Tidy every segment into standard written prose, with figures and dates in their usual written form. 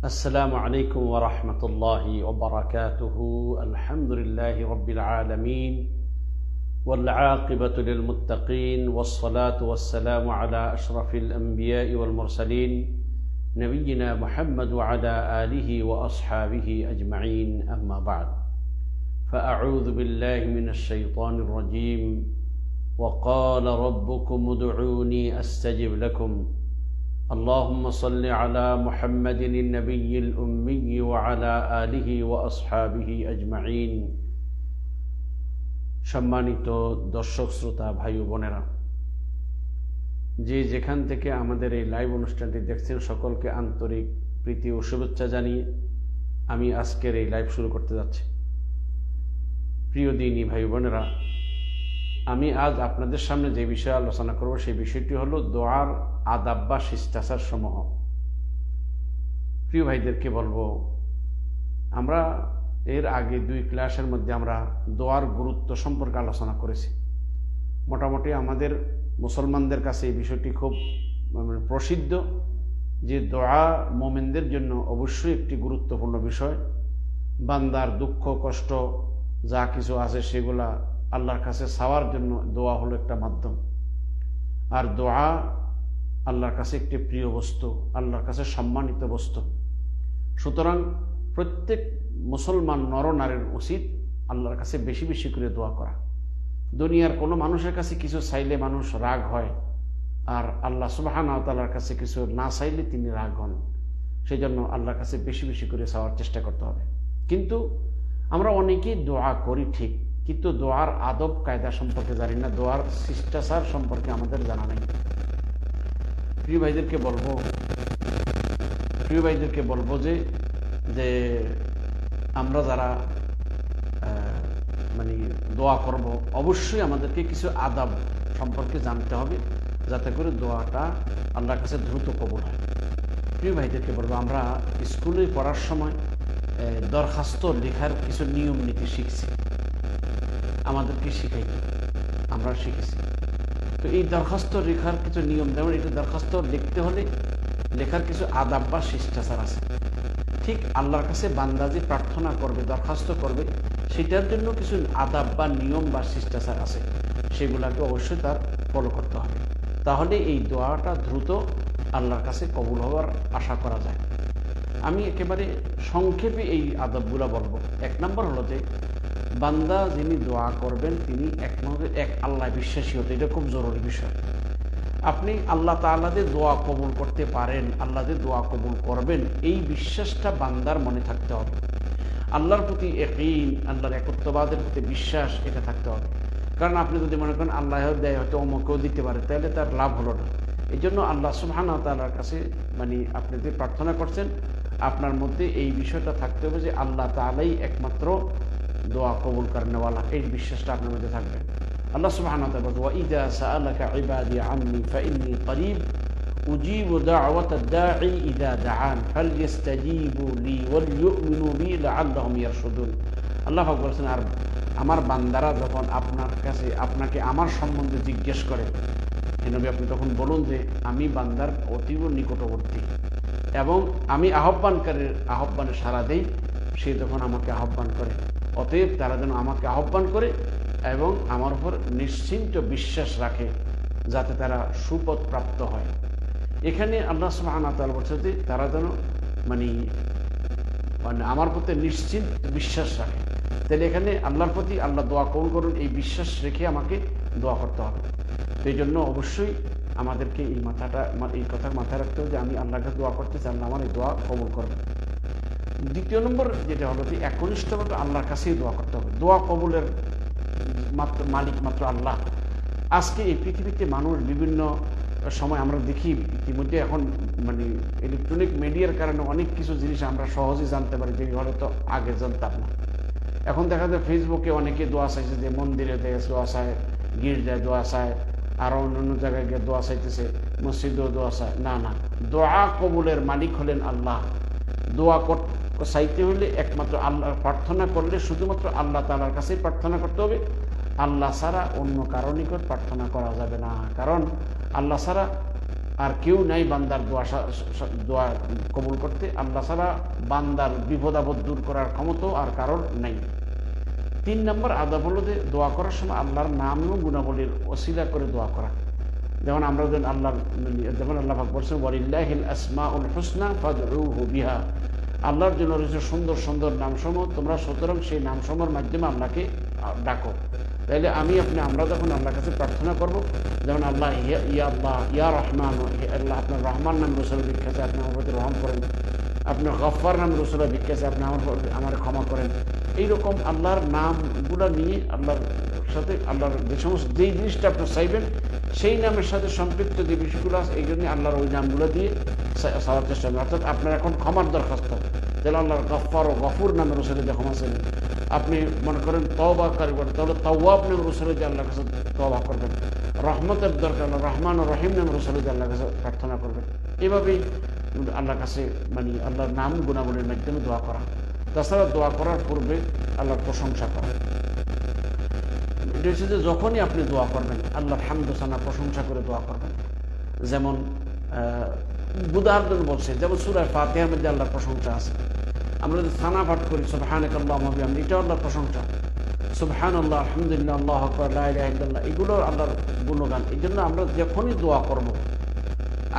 السلام عليكم ورحمة الله وبركاته. الحمد لله رب العالمين والعاقبة للمتقين والصلاة والسلام على أشرف الأنبياء والمرسلين نبينا محمد وعلى آله وأصحابه أجمعين. أما بعد، فأعوذ بالله من الشيطان الرجيم. وقال ربكم ادعوني أستجب لكم. اللهم صل على محمد النبي الأمي وعلى آله وأصحابه أجمعين. সম্মানিত দর্শক শ্রোতা ভাই ও বোনেরা, যে যেখান থেকে আমাদের এই লাইভ অনুষ্ঠানটি দেখছেন, সকলকে আন্তরিক প্রীতি ও শুভেচ্ছা জানিয়ে আমি আজকের এই লাইভ শুরু করতে যাচ্ছি। প্রিয় দিনী ভাই বোনেরা, আমি আজ আপনাদের সামনে যে বিষয়ে আলোচনা করব সেই বিষয়টি হলো দোয়ার আদাব বা শিষ্টাচার সমূহ। প্রিয় ভাইদেরকে বলবো, আমরা এর আগে 2 ক্লাসের মধ্যে আমরা দোয়ার গুরুত্ব সম্পর্কে আলোচনা করেছি। মোটামুটি আমাদের মুসলমানদের কাছে এই বিষয়টি খুব প্রসিদ্ধ যে দোয়া মুমিনদের জন্য অবশ্যই একটি গুরুত্বপূর্ণ বিষয়। বান্দার দুঃখ কষ্ট যা কিছু আছে সেগুলা আল্লাহর কাছে চাওয়ার জন্য দোয়া হলো একটা মাধ্যম। আর দোয়া আল্লাহর কাছে একটি প্রিয় বস্তু, আল্লাহর কাছে সম্মানিত বস্তু। সুতরাং প্রত্যেক মুসলমান নরনারীর উচিত আল্লাহর কাছে বেশি বেশি করে দোয়া করা। দুনিয়ার কোনো মানুষের কাছে কিছু চাইলে মানুষ রাগ হয়, আর আল্লাহ সুবহানাহু ওয়া তাআলার কাছে কিছু না চাইলে তিনি রাগ হন। সেই জন্য আল্লাহর কাছে বেশি বেশি করে চাওয়ার চেষ্টা করতে হবে। কিন্তু আমরা অনেকেই দোয়া করি ঠিক, কিন্তু দোয়ার আদব কায়দা সম্পর্কে জানি না, দোয়ার শিষ্টাচার সম্পর্কে আমাদের জানা নেই। প্রিয় ভাইদেরকে বলবো যে আমরা যারা দোয়া করব, অবশ্যই আমাদেরকে কিছু আদব সম্পর্কে জানতে হবে, যাতে করে দোয়াটা আল্লাহর কাছে দ্রুত কবুল হয়। প্রিয় ভাইদেরকে বলবো, আমরা স্কুলে পড়ার সময় দরখাস্ত লেখার কিছু নিয়ম নীতি শিখছি, আমাদেরকে শিখাইতে আমরা শিখেছি। তো এই দরখাস্ত লেখার কিছু নিয়ম, যেমন এটা দরখাস্ত লিখতে হলে লেখার কিছু আদাব বা শিষ্টাচার আছে। ঠিক আল্লাহর কাছে বান্দা যে প্রার্থনা করবে, দরখাস্ত করবে, সেটার জন্য কিছু আদাব বা নিয়ম বা শিষ্টাচার আছে, সেগুলাকে অবশ্যই তার ফলো করতে হবে। তাহলে এই দোয়াটা দ্রুত আল্লাহর কাছে কবুল হওয়ার আশা করা যায়। আমি একেবারে সংক্ষেপে এই আদবগুলো বলবো। 1 নম্বর হলো যে বান্দা যিনি দোয়া করবেন তিনি এক আল্লাহ বিশ্বাসী হতে, এটা খুব জরুরি বিষয়। আপনি আল্লাহ তাআলাদের দোয়া কবুল করতে পারেন, আল্লাহদের দোয়া কবুল করবেন, এই বিশ্বাসটা বান্দার মনে থাকতে হবে। আল্লাহর প্রতি ইয়াকিন, আল্লাহর একত্ববাদের প্রতি বিশ্বাস, এটা থাকতে হবে। কারণ আপনি যদি মনে করেন আল্লাহ দেয়, হয়তো অমুকেও দিতে পারে, তাহলে তার লাভ হলো না। এই জন্য আল্লাহ সুবহানাহু ওয়া তাআলার কাছে আপনি যে প্রার্থনা করছেন, আপনার মধ্যে এই বিষয়টা থাকতে হবে যে আল্লাহ তাআলাই একমাত্র দোয়া কবুল করেনওয়ালা, এই বিশ্বাসটা আপনার মধ্যে থাকবে। আল্লাহ সুবহানাহু ওয়া তাআলা বলেন, ওয়াইদা সাআলাকা ইবাদি আন্নী ফাইন্নী করিব উজিবু দাওয়াতাদ দাঈ ইযা দাআন ফালইস্তাজিবু লি ওয়ালইউমিনু বি লাআল্লাহুম ইয়ারশুদুন। আল্লাহ পাক বলেছেন, আর আমার বান্দারা যখন আপনাকে আমার সম্বন্ধে জিজ্ঞেস করে, নবী আপনি তখন বলুন যে আমি বান্দার অতীব নিকটবর্তী এবং আমি আহ্বানে সাড়া দেই, সে যখন আমাকে আহ্বান করে। অতএব তারা যেন আমাকে আহ্বান করে এবং আমার উপর নিশ্চিন্ত বিশ্বাস রাখে, যাতে তারা সুপথ প্রাপ্ত হয়। এখানে আল্লাহ সুবহানাহু ওয়া তাআলা বলছেন যে তারা যেন আমার প্রতি নিশ্চিন্ত বিশ্বাস রাখে। তাহলে এখানে আল্লাহর প্রতি আল্লাহ দোয়া কবুল করুন, এই বিশ্বাস রেখে আমাকে দোয়া করতে হবে। তো এই জন্য অবশ্যই আমাদেরকে এই কথা মাথায় রাখতে হবে যে আমি আল্লাহর কাছে দোয়া করতে চাই, আল্লাহ আমার এই দোয়া কবুল করবে। 2 নম্বর যেটা হলো যে একনিষ্ঠভাবে আল্লাহর কাছেই দোয়া করতে হবে। দোয়া কবুলের মালিক মাত্র আল্লাহ। আজকে এই পৃথিবীতে মানুষ বিভিন্ন সময় আমরা দেখি, ইতিমধ্যে এখন ইলেকট্রনিক মিডিয়ার কারণে অনেক কিছু জিনিস আমরা সহজেই জানতে পারি, যেগুলো হয়তো আগে জানতাম না। এখন দেখা যায় ফেসবুকে অনেকে দোয়া চাইছে, যে মন্দিরে দোয়া চায়, গির্জায় দোয়া চায়, আরো অন্যান্য জায়গায় গিয়ে দোয়া চাইতেছে, মসজিদেও দোয়া চায়। না, দোয়া কবুলের মালিক হলেন আল্লাহ। দোয়া চাইতে হলে একমাত্র আল্লাহ, প্রার্থনা করলে শুধুমাত্র আল্লাহ তাআলার কাছেই প্রার্থনা করতে হবে। আল্লাহ ছাড়া অন্য কারো নিকট প্রার্থনা করা যাবে না, কারণ আল্লাহ ছাড়া আর কেউ নাই বান্দার দোয়া কবুল করতে। আল্লাহ ছাড়া বান্দার বিপদ আপদ দূর করার ক্ষমতা আর কারোর নেই। 3 নম্বর আদব হলো যে দোয়া করার সময় আল্লাহর নাম এবং গুণাবলীর ওসিলা করে দোয়া করা। যেমন আমরা যেমন আল্লাহ পাক বলছেন ওয়ালিল্লাহিল আসমাউল হুসনা ফাদউহু বিহা, আল্লাহর জন্য রয়েছে সুন্দর সুন্দর নামসমূহ, তোমরা সুতরাং সেই নামসমূহের মাধ্যমে আল্লাহকে ডাকো। তাইলে আমরা যখন আল্লাহর কাছে প্রার্থনা করব, যেমন আল্লাহ ইয়া আল্লাহ ইয়া রহমান, আল্লাহ আপনার রহমান নাম রসুলের ভিক্ষাছে আপনি আমার প্রতি রহম করেন, আপনার গফফার নাম রসুলের ভিক্ষাছে আপনি আমার ক্ষমা করেন। এইরকম আল্লাহর নামগুলো নিয়ে আল্লাহর সাথে আল্লাহর যেই জিনিসটা আপনার চাইবেন সেই নামের সাথে সম্পৃক্ত যে বিষয়গুলো আছে, এই জন্য আল্লাহর ওই নামগুলো দিয়ে চাওয়ার চেষ্টা করবেন। অর্থাৎ আপনার এখন ক্ষমার দরখাস্ত, তাহলে আল্লাহর গফফার ও গফুর নামের রসুলে যে ক্ষমা চাইবেন। আপনি মনে করেন তওবা করবেন, তাহলে তাওয়াব নামের রসুলে যে আল্লাহর কাছে তওবা করবেন। রহমতের দরকার রহমান ও রহিম নামের রসুলে যে আল্লাহর কাছে প্রার্থনা করবেন। এভাবেই আল্লাহর কাছে আল্লাহর নাম গুণাবলীর মাধ্যমে দোয়া করা। তাছাড়া দোয়া করার পূর্বে আল্লাহর প্রশংসা করা। এটা হচ্ছে যে যখনই আপনি দোয়া করবেন আল্লাহর হামদ সানা প্রশংসা করে দোয়া করবেন। যেমন উদাহরণ বলছে, যেমন সূরা ফাতিহার মধ্যে আল্লাহর প্রশংসা আছে। আমরা যদি সানা পাঠ করি সুবহানাকাল্লাহুম্মা ওয়া বিহামদিকা, এটাও আল্লাহর প্রশংসা। সুবহানাল্লাহ, আলহামদুলিল্লাহ, আল্লাহু আকবার, লা ইলাহা ইল্লাল্লাহ, এগুলো আল্লাহর গুণগান। এই জন্য আমরা যখনই দোয়া করব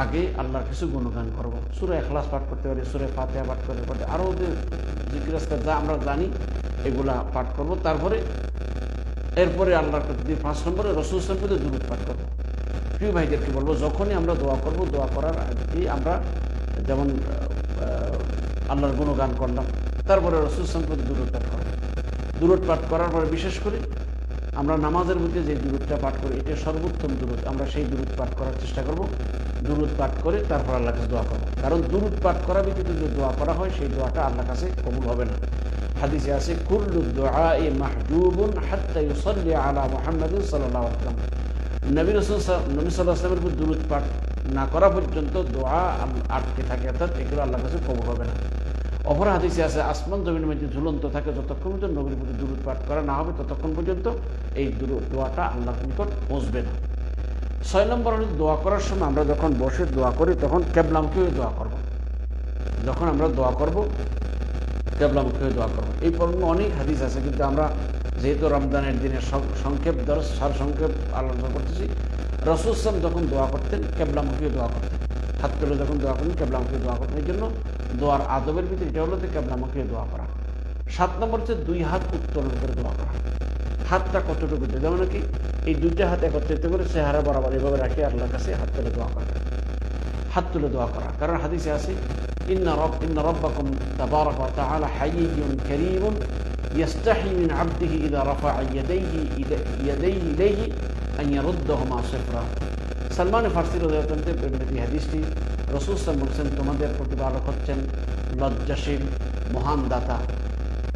আগে আল্লাহর কিছু গুণগান করব। সূরা ইখলাস পাঠ করতে পারি, সূরা ফাতিহা পাঠ করতে পারি, আরও যে জিকির আজকার যা আমরা জানি এগুলা পাঠ করব। এরপরে আল্লাহর প্রতি 5 নম্বরে রাসূল সাল্লাল্লাহু আলাইহি ওয়াসাল্লামের দুরূদ পাঠ করব। প্রিয় ভাইদেরকে বলবো, যখনই আমরা দোয়া করব, দোয়া করার আগে আমরা যেমন আল্লাহর গুণগান করলাম, তারপরে রাসূল সাল্লাল্লাহু আলাইহি ওয়াসাল্লামের দুরূদ পাঠ করব। দুরূদ পাঠ করার পরে বিশেষ করে আমরা নামাজের মধ্যে যে দুরূদটা পাঠ করি এটা সর্বোত্তম দুরূদ, আমরা সেই দুরূদ পাঠ করার চেষ্টা করব। দুরূদ পাঠ করে তারপর আল্লাহর কাছে দোয়া করব, কারণ দুরূদ পাঠ করা ব্যতীত যদি দোয়া করা হয় সেই দোয়াটা আল্লাহর কাছে কবুল হবে না। হাদিসে আছে কুল্লু দুআই মাহজুবুন হাত্তা ইউসাল্লি আলা মুহাম্মাদিন সাল্লাল্লাহু আলাইহি ওয়াসাল্লাম, নবী সাল্লাল্লাহু আলাইহি ওয়াসাল্লামের উপর দুরূদ পাঠ না করা পর্যন্ত দোয়া আটকে থাকে, অর্থাৎ এগুলো আল্লাহর কাছে কবুল হবে না। অপর হাদিসে আছে আসমান জমিনের মধ্যে ঝুলন্ত থাকে যতক্ষণ পর্যন্ত নবীর প্রতি দুরূদ পাঠ করা না হবে ততক্ষণ পর্যন্ত এই দোয়াটা আল্লাহর নিকট পৌঁছবে না। 6 নম্বর হলো দোয়া করার সময় আমরা যখন বসে দোয়া করি তখন কিবলামুখী হয়ে দোয়া করব। যখন আমরা দোয়া করব কিবলামুখী হয়ে দোয়া করব। এই প্রসঙ্গে অনেক হাদিস আছে, কিন্তু আমরা যেহেতু রমজানের দিনে সংক্ষেপ সারসংক্ষেপ আলোচনা করতেছি। রাসূল সাল্লাল্লাহু যখন দোয়া করতেন কিবলামুখী হয়ে দোয়া করতেন, হাত তুলে যখন দোয়া করতেন কিবলামুখী দোয়া করতেন। এই জন্য দোয়ার আদবের ভিতরে এটা হলো কিবলামুখী দোয়া করা। 7 নম্বর হচ্ছে 2 হাত উত্তোলন করে দোয়া করা। হাতটা কতটুকু, যেমন কি এই 2টা হাত একত্রিত করে চেহারা বরাবর এভাবে রাখি আল্লাহর কাছে হাত তুলে দোয়া করা। হাত তুলে দোয়া করা, কারণ হাদিসে আছে ইন্না রাব্বাকুম তাবারাকা ওয়া তাআলা হাইয়্যুন কারীমুন ইয়াস্তাহি মিন আবদিহি ইযা রাফা'a ইয়াদাইহি ইলাইহি আন ইয়ারুদ্দাহুমা সিফরা। সালমান ফারসি রাদিয়াল্লাহু আনহু এই হাদিসটি রাসূল সাল্লাল্লাহু আলাইহি ওয়াসাল্লাম বলেছেন, তোমাদের প্রতিপালক হচ্ছেন লজ্জাশীল মহান দাতা।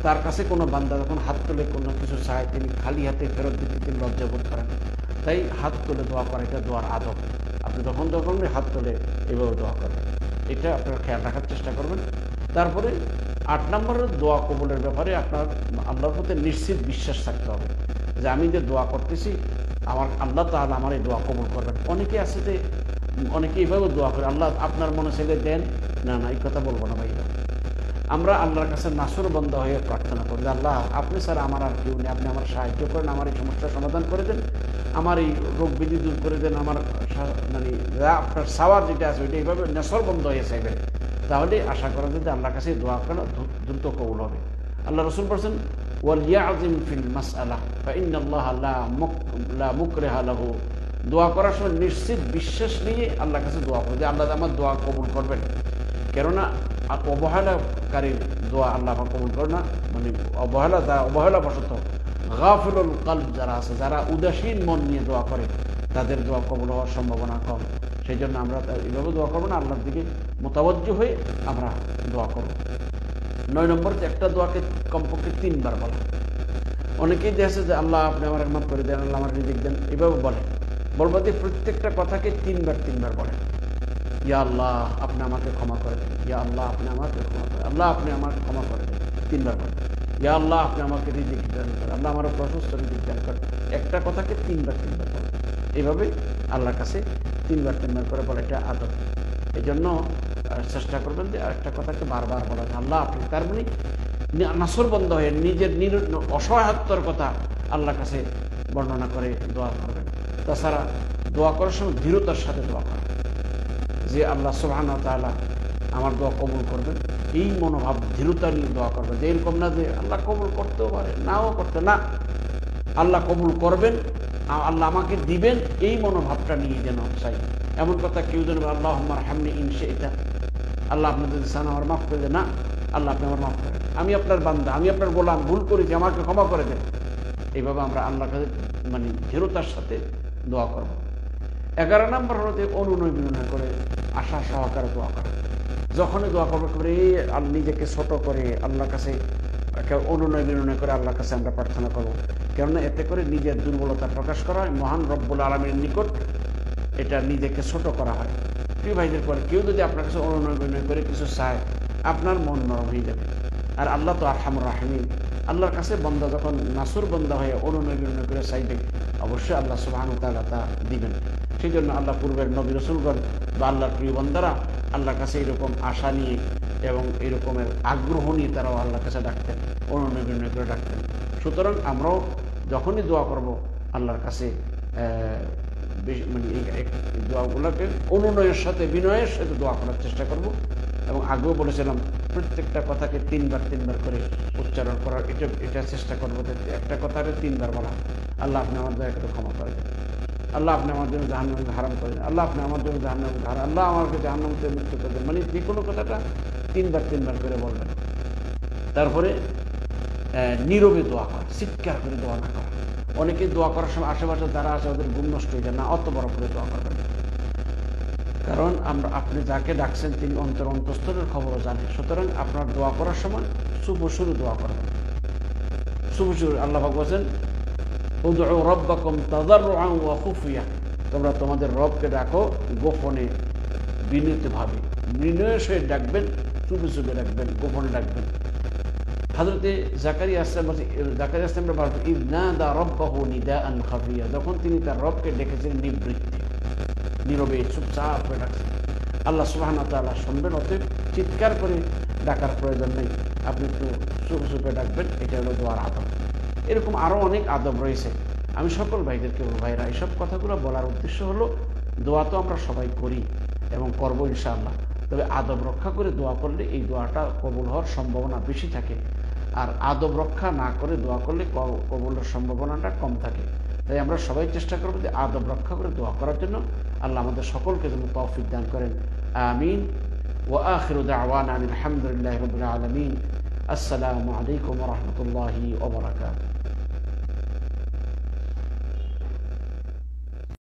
তার কাছে কোনো বান্দা যখন হাত তুলে কোনো কিছু চায় তিনি খালি হাতে ফেরত দিতে তিনি লজ্জা বোধ করেন। তাই হাত তুলে দোয়া করা এটা দোয়ার আদব। আপনি যখন হাত তুলে এভাবে দোয়া করবেন, এটা আপনারা খেয়াল রাখার চেষ্টা করবেন। তারপরে 8 নম্বরের দোয়া কবুলের ব্যাপারে আপনার আল্লাহর প্রতি নিশ্চিত বিশ্বাস থাকতে হবে যে আমি যে দোয়া করতেছি আমার আল্লাহ তাআলা আমার এই দোয়া কবুল করবেন। অনেকে আছে যে অনেকে এইভাবে দোয়া করে আল্লাহ আপনার মনে চাইলে দেন, না এই কথা বলবো না ভাই। আমরা আল্লাহর কাছে নাসর বান্দা হয়ে প্রার্থনা করি, আল্লাহ আপনি স্যার আমার আর কেউ নেই, আপনি আমার সাহায্য করেন, আমার এই সমস্যার সমাধান করে দেন, আমার এই রোগ বিধি দূর করে দেন, আমার আপনার সাওয়ার যেটা আছে ওইটা এইভাবে নাসর বন্ধ হয়ে চাইবেন, তাহলে আশা করা যায় যে আল্লাহর কাছে দোয়া করা দ্রুত কবুল হবে। আল্লাহ রাসূল বলেছেন ওয়ালিয়াযিম ফিল মাসআলা ফাইন্নাল্লাহা লা মুকরিহা লাহু, দোয়া করার সময় নিশ্চিত বিশ্বাস নিয়ে আল্লাহর কাছে দোয়া করবে যে আল্লাহ আমার দোয়া কবুল করবেন। কেননা অবহেলাকারীর দোয়া আল্লাহ কবুল করে না, অবহেলাবশত গাফিলুল কলব যারা আছে, যারা উদাসীন মন নিয়ে দোয়া করে তাদের দোয়া কবুল হওয়ার সম্ভাবনা কম। সেই জন্য আমরা এইভাবে দোয়া করবো না, আল্লাহর দিকে মোতাবজ্জহ হয়ে আমরা দোয়া করব। 9 নম্বর যে একটা দোয়াকে কমপক্ষে 3 বার বলা। অনেকেই দেখছে যে আল্লাহ আপনি আমার রহমত করে দেন, আল্লাহ আমার রিজিক দেন, এইভাবে বলবো যে প্রত্যেকটা কথাকে 3 বার বলেন। ইয়া আল্লাহ আপনি আমাকে ক্ষমা করে দেন, ইয়া আল্লাহ আপনি আমাকে ক্ষমা করে, আল্লাহ আপনি আমাকে ক্ষমা করে দেন, 3 বার বলেন। ইয়া আল্লাহ আপনি আমাকে রিজিক দান করেন, আল্লাহ আমার প্রশস্ত রিজিক দান করেন। একটা কথাকে 3 বার বলেন। এইভাবে আল্লাহর কাছে তিনবার করে বলে, এটা আদব। এই জন্য চেষ্টা করবেন যে আরেকটা কথাকে বারবার বলা, আল্লাহ আপনি, তার মানে নাসর বন্ধ হয়ে নিজের অসহায়ত্বর কথা আল্লাহর কাছে বর্ণনা করে দোয়া করবেন। তাছাড়া দোয়া করার সময় দৃঢ়তার সাথে দোয়া করা, যে আল্লাহ সুবহানাহু ওয়া তাআলা আমার দোয়া কবুল করবেন, এই মনোভাব দৃঢ়তা নিয়ে দোয়া করবেন। যে এরকম না যে আল্লাহ কবুল করতেও পারে, নাও করতে, না, আল্লাহ কবুল করবেন, আল্লাহ আমাকে দিবেন, এই মনোভাবটা নিয়ে যেন চাই। এমন কথা কেউ যেন আল্লাহুম্মা আরহামনি ইন শি'তা, আল্লাহ আপনি যদি চান আমার মাফ করে দেন, না, আল্লাহ আপনি আমার মাফ করেন, আমি আপনার বান্দা, আমি আপনার গোলাম, ভুল করেছি, আমাকে ক্ষমা করে দেন। এইভাবে আমরা আল্লাহর কাছে মানে দৃঢ়তার সাথে দোয়া করব। 11 নম্বর হলো যে অনুনয় বিনয় করে আশা সহকারে দোয়া করা। যখনই দোয়া করবো করে নিজেকে ছোট করে আল্লাহর কাছে অনুনয় বিনয় করে আল্লাহর কাছে আমরা প্রার্থনা করবো। কেননা এতে করে নিজের দুর্বলতা প্রকাশ করা হয়, মহান রব্বুল আলামিনের নিকট এটা নিজেকে ছোট করা হয়। প্রিয় ভাইদের পরে কেউ যদি আপনার কাছে অনুনয় বিনয় করে কিছু চায়, আপনার মন নরম হয়ে যাবে। আর আল্লাহ তো আরহামুর রাহিমিন, আল্লাহর কাছে বন্দা যখন নাসুর বন্দা হয়ে অনুনয় বিনয় করে চাইবে, অবশ্যই আল্লাহ সুবহানাহু ওয়া তাআলা তা দিবেন। সেই জন্য আল্লাহ পূর্বের নবী রাসূলগণ বা আল্লাহর প্রিয় বন্দারা আল্লাহর কাছে এরকম আশা নিয়ে এবং এরকমের আগ্রহ নিয়ে তারাও আল্লাহর কাছে ডাকতেন, অনুনয় বিনয় করে ডাকতেন। সুতরাং আমরাও যখনই দোয়া করব আল্লাহর কাছে মানে এই দোয়াগুলোকে অনুনয়ের সাথে বিনয়ের সাথে দোয়া করার চেষ্টা করব। এবং আগেও বলেছিলাম প্রত্যেকটা কথাকে তিনবার করে উচ্চারণ করার, এটা চেষ্টা করবো যে একটা কথাকে 3 বার বলা। আল্লাহ আপনি আমার দয়া করে ক্ষমা করে দেন, আল্লাহ আপনি আমার জন্য জাহান্নামকে হারাম করে দেন, আল্লাহ আপনি আমার জন্য জাহান্নামকে হারাম, আল্লাহ আমাকে জাহান্নাম থেকে মুক্ত করে দেন। মানে যে কোনো কথাটা 3 বার করে বলবেন। তারপরে নীরবে দোয়া করা, চিৎকার করে দোয়া না করা। অনেকে দোয়া করার সময় আশেপাশে যারা আছে ওদের ঘুম নষ্ট হয়ে যায়, না, অত বড় করে দোয়া করবেন। কারণ আপনি যাকে ডাকছেন তিনি অন্তঃস্থলের খবরও জানেন। সুতরাং আপনার দোয়া করার সময় শুভ শুরু দোয়া করবেন, শুভ শুরু। আল্লাহ পাক বলেছেন, উদউ রাব্বাকুম তাদাররুআন ওয়া খুফিয়া, তোমরা তোমাদের রবকে ডাকো গোপনে বিনীতভাবে, বিনয়ের সহিত ডাকবেন, চুপে ডাকবেন, গোপনে ডাকবেন। হযরতে জাকারিয়া আসসালাম বলেন, ইয নাদা রাব্বাহু নিদাআন খাফিয়া, যখন তিনি তার রবকে ডেকেছেন নিবৃত্তে, নীরবে চুপচাপ করে ডাকছেন, আল্লাহ সুবহানাহু ওয়া তাআলা শুনবেন। অতএব চিৎকার করে ডাকার প্রয়োজন নেই, আপনি একটু চুপে ডাকবেন। এটা হলো দোয়ার আদব। এরকম আরও অনেক আদব রয়েছে। আমি সকল ভাইদেরকে বলবো, ভাইরা এইসব কথাগুলো বলার উদ্দেশ্য হলো দোয়া তো আমরা সবাই করি এবং করবো ইনশাআল্লাহ, তবে আদব রক্ষা করে দোয়া করলে এই দোয়াটা কবুল হওয়ার সম্ভাবনা বেশি থাকে। আর আদব রক্ষা না করে দোয়া করলে কবুলের সম্ভাবনাটা কম থাকে। তাই আমরা সবাই চেষ্টা করবো যে আদব রক্ষা করে দোয়া করার জন্য। আল্লাহ আমাদের সকলকে যেন তৌফিক দান করেন, আমিন। ওয়া আখিরু দাওয়ানা আলহামদুলিল্লাহি রাব্বিল আলামিন। আসসালামু আলাইকুম ওয়া রাহমাতুল্লাহি ওয়া বারাকাতুহু।